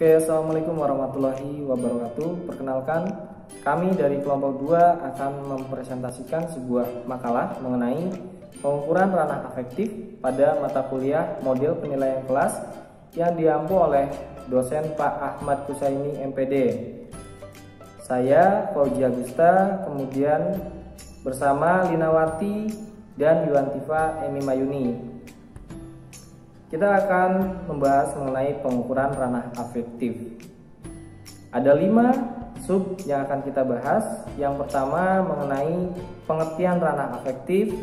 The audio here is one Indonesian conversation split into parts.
Oke, Assalamualaikum warahmatullahi wabarakatuh. Perkenalkan, kami dari kelompok 2 akan mempresentasikan sebuah makalah mengenai pengukuran ranah afektif pada mata kuliah model penilaian kelas yang diampu oleh dosen Pak Ahmad Kusaini MPD. Saya Fauji Agusta, kemudian bersama Linawati dan Yuantifa Emi Mayuni. Kita akan membahas mengenai pengukuran ranah afektif. Ada 5 sub yang akan kita bahas. Yang pertama mengenai pengertian ranah afektif,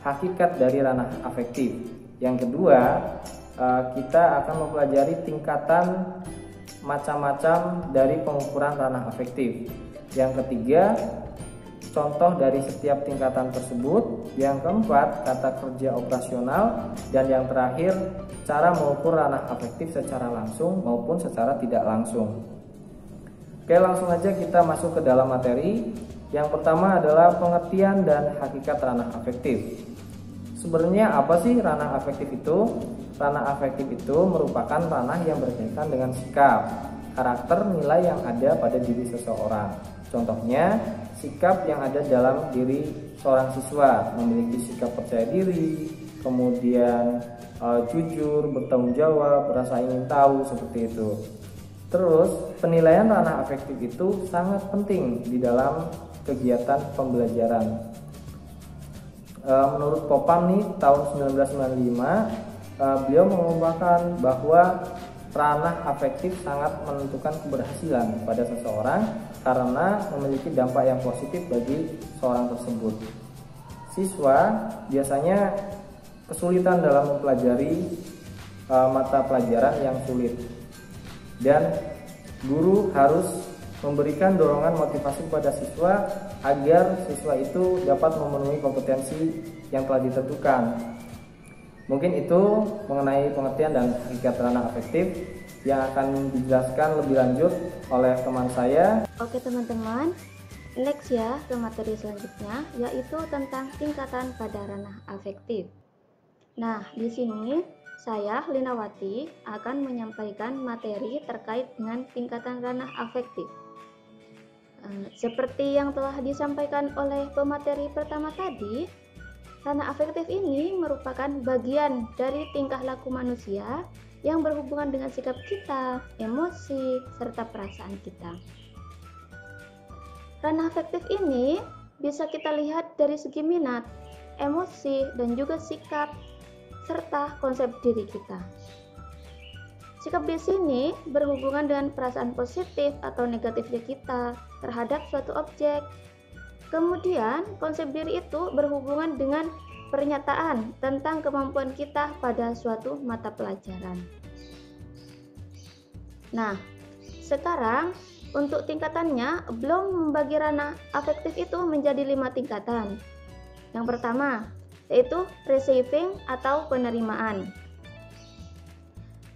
hakikat dari ranah afektif. Yang kedua, kita akan mempelajari tingkatan macam-macam dari pengukuran ranah afektif. Yang ketiga, contoh dari setiap tingkatan tersebut. Yang keempat, kata kerja operasional. Dan yang terakhir, cara mengukur ranah afektif secara langsung maupun secara tidak langsung. Oke, langsung aja kita masuk ke dalam materi. Yang pertama adalah pengertian dan hakikat ranah afektif. Sebenarnya apa sih ranah afektif itu? Ranah afektif itu merupakan ranah yang berkaitan dengan sikap, karakter, nilai yang ada pada diri seseorang. Contohnya, sikap yang ada dalam diri seorang siswa, memiliki sikap percaya diri, kemudian jujur, bertanggung jawab, rasa ingin tahu, seperti itu. Terus, penilaian ranah afektif itu sangat penting di dalam kegiatan pembelajaran. Menurut Popam nih, tahun 1995, beliau mengungkapkan bahwa ranah afektif sangat menentukan keberhasilan pada seseorang karena memiliki dampak yang positif bagi seorang tersebut. Siswa biasanya kesulitan dalam mempelajari mata pelajaran yang sulit, dan guru harus memberikan dorongan motivasi kepada siswa agar siswa itu dapat memenuhi kompetensi yang telah ditentukan. Mungkin itu mengenai pengertian dan hakikat ranah afektif yang akan dijelaskan lebih lanjut oleh teman saya. Oke teman-teman, next ya ke materi selanjutnya, yaitu tentang tingkatan pada ranah afektif. Nah, di sini saya Linawati akan menyampaikan materi terkait dengan tingkatan ranah afektif. Seperti yang telah disampaikan oleh pemateri pertama tadi, ranah afektif ini merupakan bagian dari tingkah laku manusia yang berhubungan dengan sikap kita, emosi, serta perasaan kita. Ranah afektif ini bisa kita lihat dari segi minat, emosi, dan juga sikap, serta konsep diri kita. Sikap di sini berhubungan dengan perasaan positif atau negatifnya kita terhadap suatu objek. Kemudian, konsep diri itu berhubungan dengan pernyataan tentang kemampuan kita pada suatu mata pelajaran. Nah, sekarang untuk tingkatannya, belum membagi ranah afektif itu menjadi 5 tingkatan. Yang pertama, yaitu receiving atau penerimaan.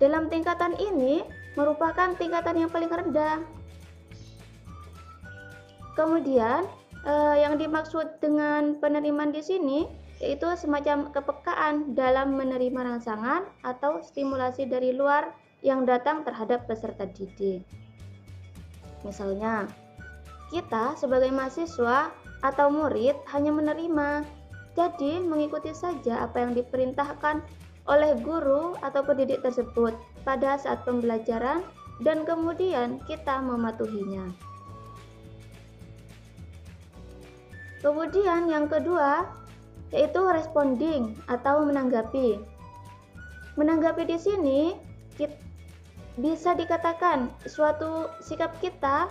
Dalam tingkatan ini merupakan tingkatan yang paling rendah. Kemudian, yang dimaksud dengan penerimaan di sini yaitu semacam kepekaan dalam menerima rangsangan atau stimulasi dari luar yang datang terhadap peserta didik. Misalnya, kita sebagai mahasiswa atau murid hanya menerima, jadi mengikuti saja apa yang diperintahkan oleh guru atau pendidik tersebut pada saat pembelajaran dan kemudian kita mematuhinya. Kemudian yang kedua yaitu responding atau menanggapi. Menanggapi di sini bisa dikatakan suatu sikap kita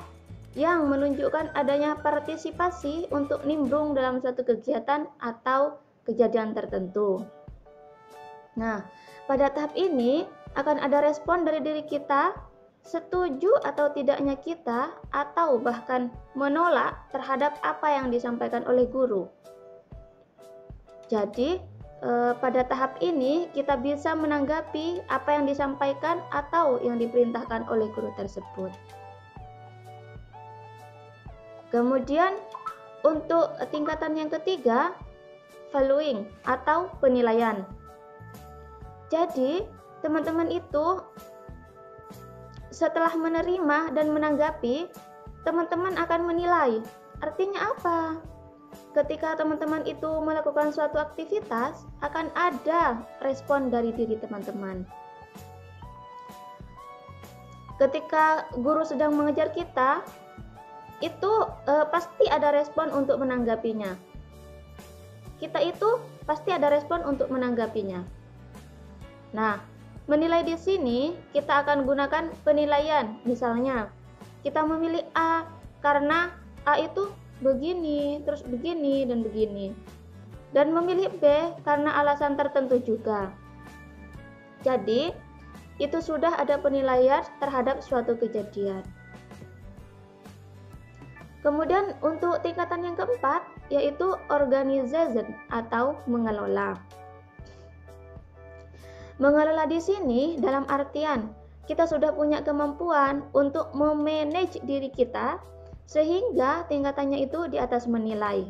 yang menunjukkan adanya partisipasi untuk nimbrung dalam suatu kegiatan atau kejadian tertentu. Nah, pada tahap ini akan ada respon dari diri kita, setuju atau tidaknya kita, atau bahkan menolak terhadap apa yang disampaikan oleh guru. Jadi, pada tahap ini kita bisa menanggapi apa yang disampaikan atau yang diperintahkan oleh guru tersebut. Kemudian, untuk tingkatan yang ketiga, valuing atau penilaian. Jadi, teman-teman itu setelah menerima dan menanggapi, teman-teman akan menilai. Artinya apa? Ketika teman-teman itu melakukan suatu aktivitas, akan ada respon dari diri teman-teman. Ketika guru sedang mengejar kita, itu pasti ada respon untuk menanggapinya. Kita itu pasti ada respon untuk menanggapinya. Nah, menilai di sini kita akan gunakan penilaian. Misalnya, kita memilih A karena A itu begini, terus begini, dan begini. Dan memilih B karena alasan tertentu juga. Jadi, itu sudah ada penilaian terhadap suatu kejadian. Kemudian untuk tingkatan yang keempat, yaitu organization atau mengelola. Mengelola di sini dalam artian kita sudah punya kemampuan untuk memanage diri kita sehingga tingkatannya itu di atas menilai.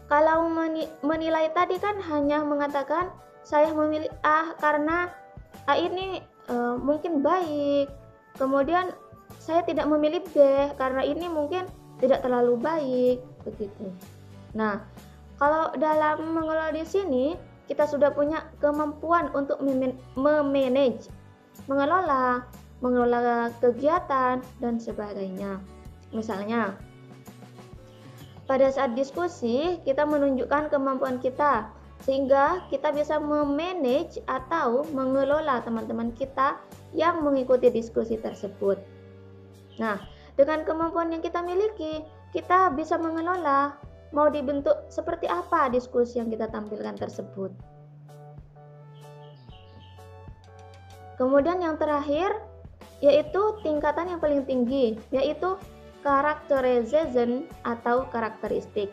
Kalau menilai tadi kan hanya mengatakan saya memilih A karena A ini mungkin baik, kemudian saya tidak memilih B karena ini mungkin tidak terlalu baik, begitu. Nah, kalau dalam mengelola di sini kita sudah punya kemampuan untuk memanage, mengelola kegiatan dan sebagainya. Misalnya, pada saat diskusi kita menunjukkan kemampuan kita sehingga kita bisa memanage atau mengelola teman-teman kita yang mengikuti diskusi tersebut. Nah, dengan kemampuan yang kita miliki, kita bisa mengelola mau dibentuk seperti apa diskusi yang kita tampilkan tersebut. Kemudian yang terakhir, yaitu tingkatan yang paling tinggi, yaitu characterization atau karakteristik.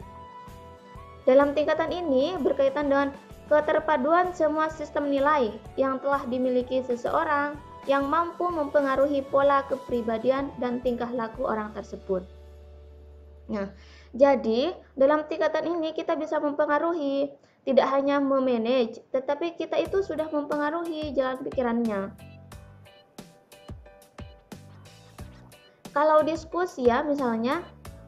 Dalam tingkatan ini berkaitan dengan keterpaduan semua sistem nilai yang telah dimiliki seseorang yang mampu mempengaruhi pola kepribadian dan tingkah laku orang tersebut. Nah, jadi dalam tingkatan ini kita bisa mempengaruhi, tidak hanya memanage, tetapi kita itu sudah mempengaruhi jalan pikirannya. Kalau diskusi ya misalnya,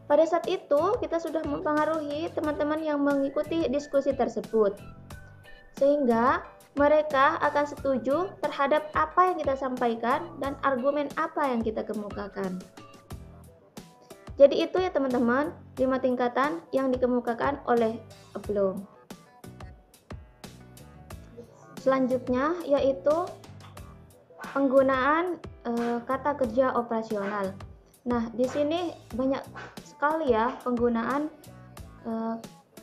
pada saat itu kita sudah mempengaruhi teman-teman yang mengikuti diskusi tersebut. Sehingga mereka akan setuju terhadap apa yang kita sampaikan dan argumen apa yang kita kemukakan. Jadi itu ya teman-teman, 5 tingkatan yang dikemukakan oleh Bloom. Selanjutnya yaitu penggunaan kata kerja operasional. Nah, di sini banyak sekali ya penggunaan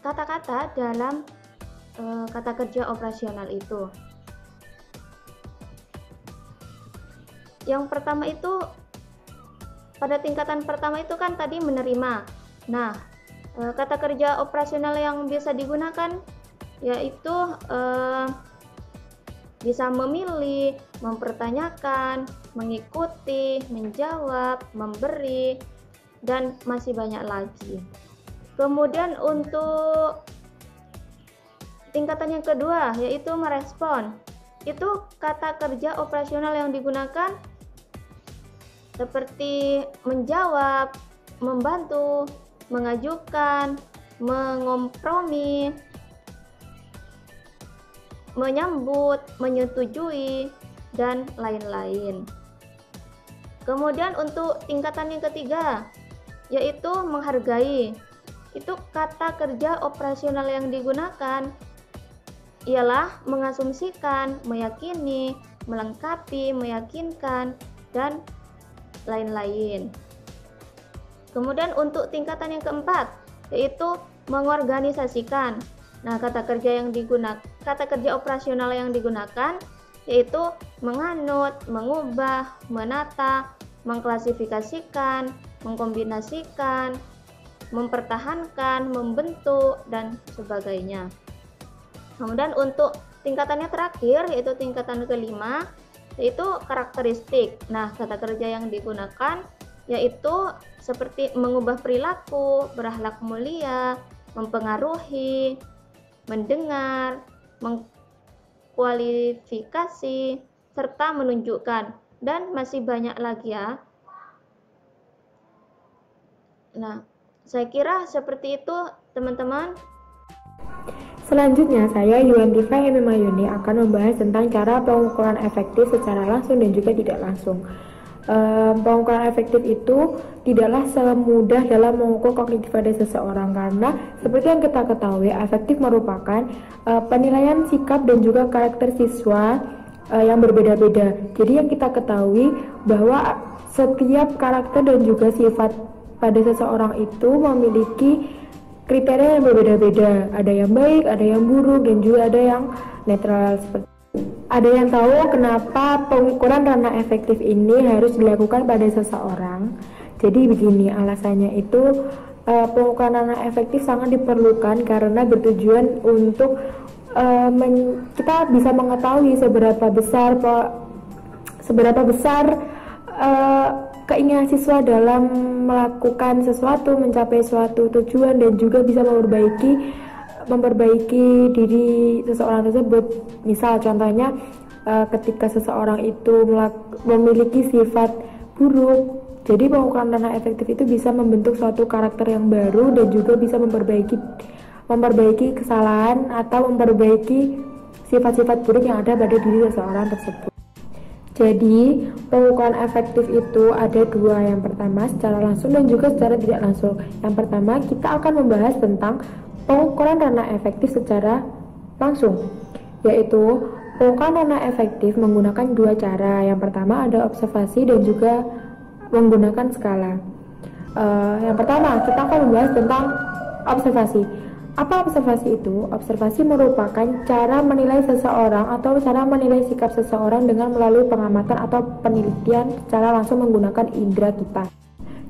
kata-kata dalam kata kerja operasional itu. Yang pertama itu pada tingkatan pertama itu kan tadi menerima. Nah, kata kerja operasional yang bisa digunakan yaitu bisa memilih, mempertanyakan, mengikuti, menjawab, memberi, dan masih banyak lagi. Kemudian untuk tingkatan yang kedua yaitu merespon. Itu kata kerja operasional yang digunakan seperti menjawab, membantu, mengajukan, mengompromi, menyambut, menyetujui, dan lain-lain. Kemudian untuk tingkatan yang ketiga yaitu menghargai. Itu kata kerja operasional yang digunakan ialah mengasumsikan, meyakini, melengkapi, meyakinkan, dan lain-lain. Kemudian untuk tingkatan yang keempat yaitu mengorganisasikan. Nah, kata kerja operasional yang digunakan yaitu menganut, mengubah, menata, mengklasifikasikan, mengkombinasikan, mempertahankan, membentuk, dan sebagainya. Kemudian untuk tingkatannya terakhir yaitu tingkatan kelima yaitu karakteristik. Nah, kata kerja yang digunakan yaitu seperti mengubah perilaku, berakhlak mulia, mempengaruhi, mendengar, mengkualifikasi, serta menunjukkan. dan masih banyak lagi ya. Nah, saya kira seperti itu teman-teman. Selanjutnya, saya Yuantifa Mayuni akan membahas tentang cara pengukuran efektif secara langsung dan juga tidak langsung. Pengukuran efektif itu tidaklah semudah dalam mengukur kognitif pada seseorang, karena seperti yang kita ketahui, efektif merupakan penilaian sikap dan juga karakter siswa yang berbeda-beda. Jadi yang kita ketahui bahwa setiap karakter dan juga sifat pada seseorang itu memiliki kriteria yang berbeda-beda. Ada yang baik, ada yang buruk, dan juga ada yang netral. Ada yang tahu kenapa pengukuran ranah efektif ini harus dilakukan pada seseorang? Jadi begini, alasannya itu pengukuran ranah efektif sangat diperlukan karena bertujuan untuk kita bisa mengetahui seberapa besar keinginan siswa dalam melakukan sesuatu, mencapai suatu tujuan, dan juga bisa memperbaiki diri seseorang tersebut. Misal contohnya ketika seseorang itu memiliki sifat buruk, jadi pengukuran ranah efektif itu bisa membentuk suatu karakter yang baru dan juga bisa memperbaiki kesalahan atau memperbaiki sifat-sifat buruk yang ada pada diri seseorang tersebut. Jadi pengukuran efektif itu ada dua, yang pertama secara langsung dan juga secara tidak langsung. Yang pertama kita akan membahas tentang pengukuran ranah efektif secara langsung, yaitu pengukuran ranah efektif menggunakan dua cara. Yang pertama ada observasi dan juga menggunakan skala. Yang pertama kita akan membahas tentang observasi. Apa observasi itu? Observasi merupakan cara menilai seseorang atau cara menilai sikap seseorang dengan melalui pengamatan atau penelitian secara langsung menggunakan indera kita.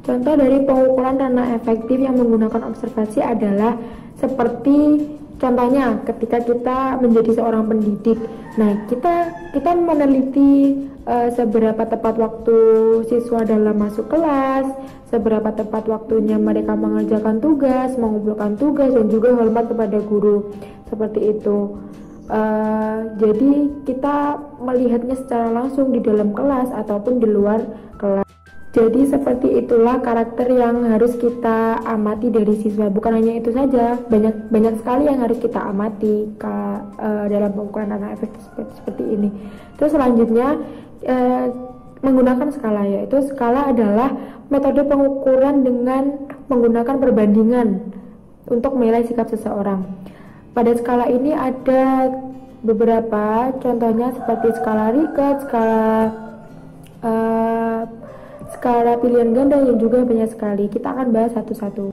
Contoh dari pengukuran ranah efektif yang menggunakan observasi adalah seperti contohnya ketika kita menjadi seorang pendidik. Nah, kita meneliti seberapa tepat waktu siswa dalam masuk kelas, seberapa tepat waktunya mereka mengerjakan tugas, mengumpulkan tugas, dan juga hormat kepada guru. Seperti itu. Jadi kita melihatnya secara langsung di dalam kelas ataupun di luar kelas. Jadi seperti itulah karakter yang harus kita amati dari siswa. Bukan hanya itu saja, banyak sekali yang harus kita amati dalam pengukuran ranah efektif seperti ini. Terus selanjutnya menggunakan skala, yaitu skala adalah metode pengukuran dengan menggunakan perbandingan untuk menilai sikap seseorang. Pada skala ini ada beberapa contohnya seperti skala Likert, skala pilihan ganda, yang juga banyak sekali. Kita akan bahas satu-satu.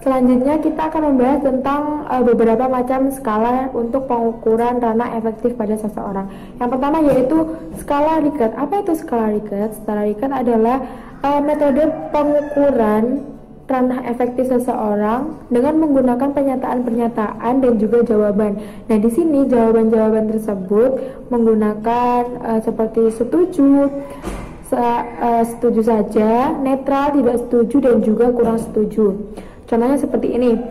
Selanjutnya kita akan membahas tentang beberapa macam skala untuk pengukuran ranah efektif pada seseorang. Yang pertama yaitu skala Likert. Apa itu skala Likert? Skala Likert adalah metode pengukuran ranah efektif seseorang dengan menggunakan pernyataan-pernyataan dan juga jawaban. Nah, di sini jawaban-jawaban tersebut menggunakan seperti setuju, setuju saja, netral, tidak setuju, dan juga kurang setuju. Contohnya seperti ini,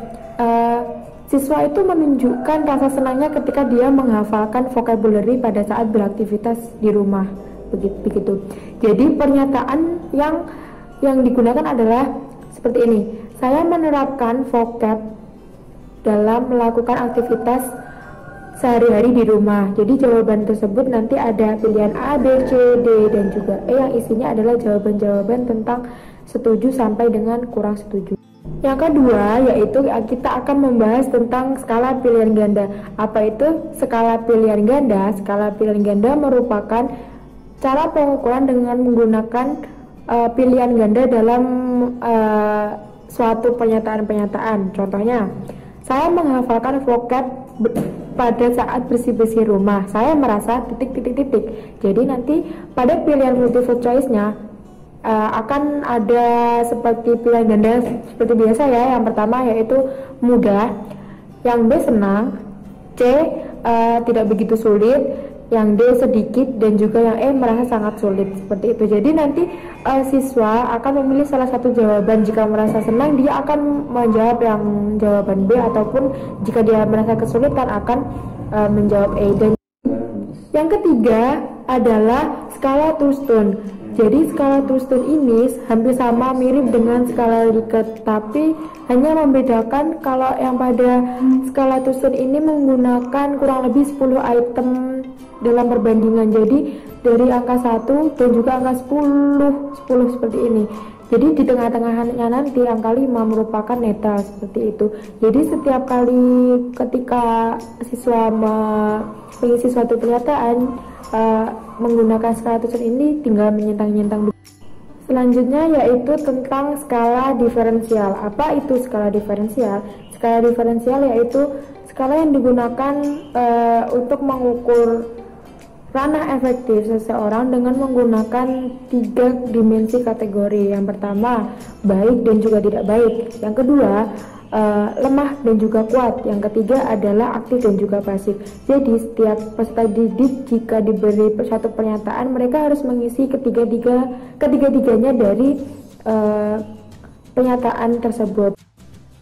siswa itu menunjukkan rasa senangnya ketika dia menghafalkan vocabulary pada saat beraktivitas di rumah, begitu. Jadi pernyataan yang digunakan adalah seperti ini: saya menerapkan vocab dalam melakukan aktivitas sehari-hari di rumah. Jadi jawaban tersebut nanti ada pilihan A, B, C, D, dan juga E, yang isinya adalah jawaban-jawaban tentang setuju sampai dengan kurang setuju. Yang kedua yaitu kita akan membahas tentang skala pilihan ganda. Apa itu skala pilihan ganda? Skala pilihan ganda merupakan cara pengukuran dengan menggunakan pilihan ganda dalam suatu pernyataan-pernyataan. Contohnya, saya menghafalkan vocab pada saat bersih-bersih rumah. Saya merasa ... Jadi nanti pada pilihan multiple choice-nya akan ada seperti pilihan ganda seperti biasa ya. Yang pertama yaitu mudah, yang B senang, C tidak begitu sulit, yang D sedikit, dan juga yang E merasa sangat sulit. Seperti itu. Jadi nanti siswa akan memilih salah satu jawaban. Jika merasa senang, dia akan menjawab yang jawaban B, ataupun jika dia merasa kesulitan akan menjawab E. Dan yang ketiga adalah skala Thurston. Jadi skala Thurston ini hampir sama, mirip dengan skala Likert, tapi hanya membedakan kalau yang pada skala Thurston ini menggunakan kurang lebih 10 item dalam perbandingan. Jadi dari angka 1 dan juga angka 10 seperti ini. Jadi di tengah-tengahnya nanti angka 5 merupakan netral seperti itu. Jadi setiap kali ketika siswa mengisi suatu pernyataan menggunakan skala Thurston ini tinggal menyentang-nyentang. Selanjutnya yaitu tentang skala diferensial. Apa itu skala diferensial? Skala diferensial yaitu skala yang digunakan untuk mengukur ranah efektif seseorang dengan menggunakan 3 dimensi kategori. Yang pertama, baik dan juga tidak baik. Yang kedua, lemah dan juga kuat. Yang ketiga adalah aktif dan juga pasif. Jadi setiap peserta didik jika diberi satu pernyataan, mereka harus mengisi ketiga-tiganya dari pernyataan tersebut.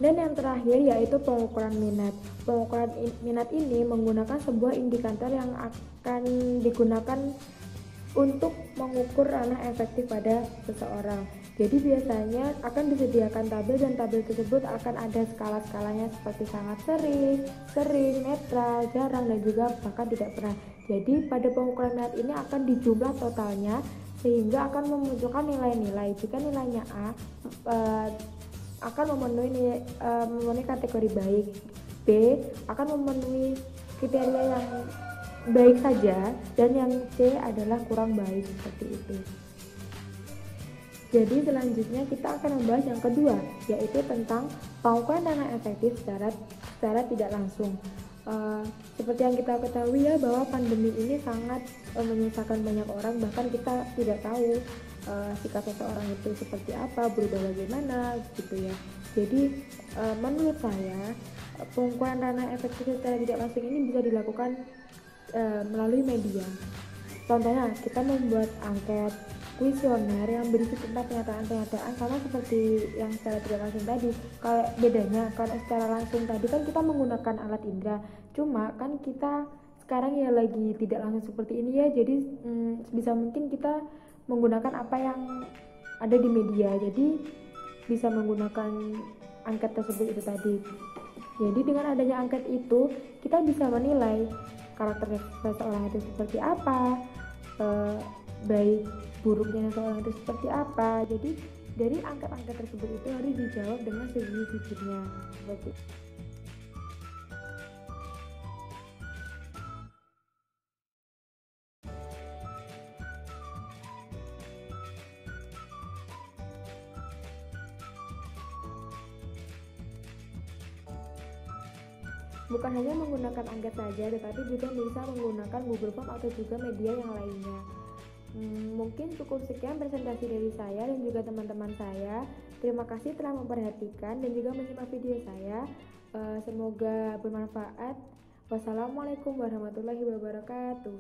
Dan yang terakhir yaitu pengukuran minat. Pengukuran minat ini menggunakan sebuah indikator yang akan digunakan untuk mengukur ranah efektif pada seseorang. Jadi biasanya akan disediakan tabel dan tabel tersebut akan ada skala-skalanya seperti sangat sering, netral, jarang, dan juga bahkan tidak pernah. Jadi pada pengukuran minat ini akan dijumlah totalnya sehingga akan memunculkan nilai-nilai. Jika nilainya A akan memenuhi kategori baik, B akan memenuhi kriteria yang baik saja, dan yang C adalah kurang baik seperti itu. Jadi selanjutnya kita akan membahas yang kedua, yaitu tentang pengukuran ranah efektif secara tidak langsung. Seperti yang kita ketahui ya, bahwa pandemi ini sangat menyusahkan banyak orang, bahkan kita tidak tahu sikap seseorang itu seperti apa, berubah bagaimana gitu ya. Jadi menurut saya pengukuran ranah efektif secara tidak langsung ini bisa dilakukan melalui media. Contohnya kita membuat angket, kuesioner yang berisi tentang pernyataan-pernyataan sama seperti yang secara tidak langsung tadi. Kalau bedanya, kalau secara langsung tadi kan kita menggunakan alat indera, cuma kan kita sekarang ya lagi tidak langsung seperti ini ya, jadi bisa mungkin kita menggunakan apa yang ada di media, jadi bisa menggunakan angket tersebut itu tadi. Jadi dengan adanya angket itu kita bisa menilai karakter seseorang itu seperti apa, baik buruknya seseorang itu seperti apa. Jadi dari angket-angket tersebut itu harus dijawab dengan sejujurnya seperti itu. Bukan hanya menggunakan angket saja, tetapi juga bisa menggunakan Google Form atau juga media yang lainnya. Mungkin cukup sekian presentasi dari saya dan juga teman-teman saya. Terima kasih telah memperhatikan dan juga menyimak video saya. Semoga bermanfaat. Wassalamualaikum warahmatullahi wabarakatuh.